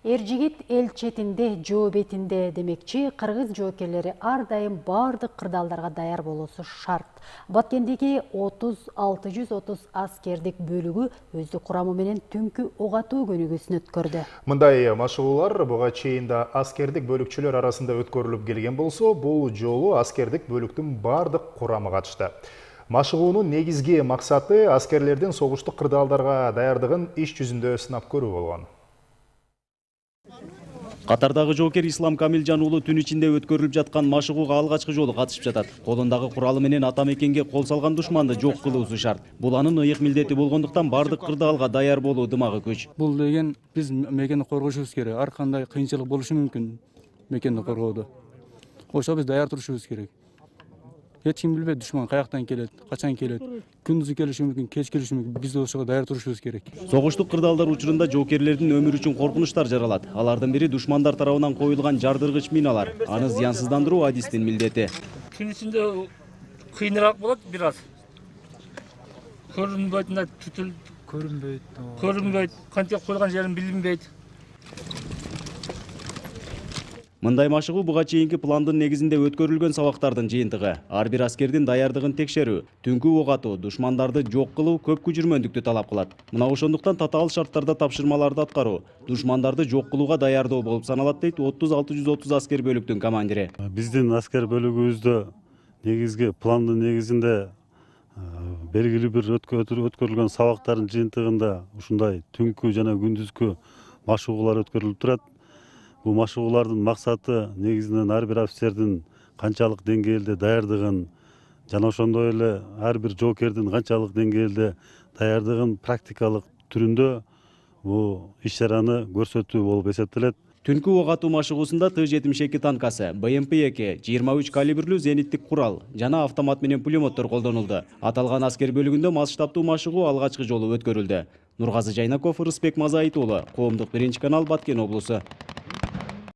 Эржигит эл четинде, жоо бетинде демекчи, кыргыз жоокерлери ар дайым бардык кырдаалдарга даяр болуусу шарт. Баткендеги 630 аскердик бөлүгү өздүк курамы менен түнкү ок атуу көнүгүүсүн өткөрдү. Мындай машыгуулар буга чейин да аскердик бөлүкчүлөр арасында өткөрүлүп келген болсо, бул жолу аскердик бөлүктүн бардык курамы катышты. Машыгуунун негизги максаты аскерлердин согуштук кырдаалдарга даярдыгын иш жүзүндө сынап көрүү болгон. Катардагы жоокер Ислам Камилжан уулу түн ичинде өткөрүлүп жаткан машыгууга алгачкы жолу катышып жатат. Колундагы куралы менен ата мекенге кол салган душманды жок кылуусу шарт. Бул анын ыйык милдети болгондуктан бардык кырдаалга даяр болуу дымагы көч. Бул деген биз мекенди коргошубуз керек. Ар кандай кыйынчылык болушу мүмкүн мекенди коргоодо. Ошо биз даяр турушубуз керек. Эч ким билбейт душман каяктан келет, качан келет. Күндүзү келиши мүмкүн, кеч келиши мүмкүн. Биз ошого даяр турушубуз керек. Согуштук кырдаалдар учурунда жоокерлердин өмүрү үчүн коркунучтар жаралат. Алардын бири душмандар тарабынан коюлган жардыргыч миналар. Аны зыянсыздандыруу адистин милдети. Түн ичинде кыйыныраак болот бир аз. Көрүнбөйт, көрүнбөйт, кантип коюлган жерин билинбейт. Мындай машыгуу буга чейинки пландын негизинде өткөрүлгөн сабактардын жыйынтыгы. Ар бир аскердин даярдыгын текшерүү, түнкү ок атуу, душмандарды жок кылуу көп күжүрмөндүктү талап кылат. Мына ошондуктан татаал шарттарда тапшырмаларды аткаруу, душмандарды жок кылууга даярдоо болуп саналат дейт 630 аскер бөлүктүн командири. Биздин аскер бөлүгүбүздө негизги пландын негизинде белгилүү бир өткөрүлгөн сабактардын жыйынтыгында ушундай түнкү жана күндүзгү машыгуулар өткөрүлүп турат. Бул машыгуулардын максаты негизинен ар бир офицердин канчалык деңгээлде даярдыгын жана ошондой эле ар бир жоокердин канчалык деңгээлде даярдыгын практикалык түрүндө бул иш-чараны көрсөтүү болуп эсептелет. Түнкү ок атуу машыгуусунда Т-72 танкасы, БМП-2, 23 калибрлүү зениттик курал жана автомат менен пулеметтер колдонулду. Аталган аскер бөлүгүндө масштабтуу машыгуу алгачкы жолу өткөрүлдү. Нургазы Жайнаков, Рыспек Мазайыт уулу, Коомдук 1 канал, Баткен облусу.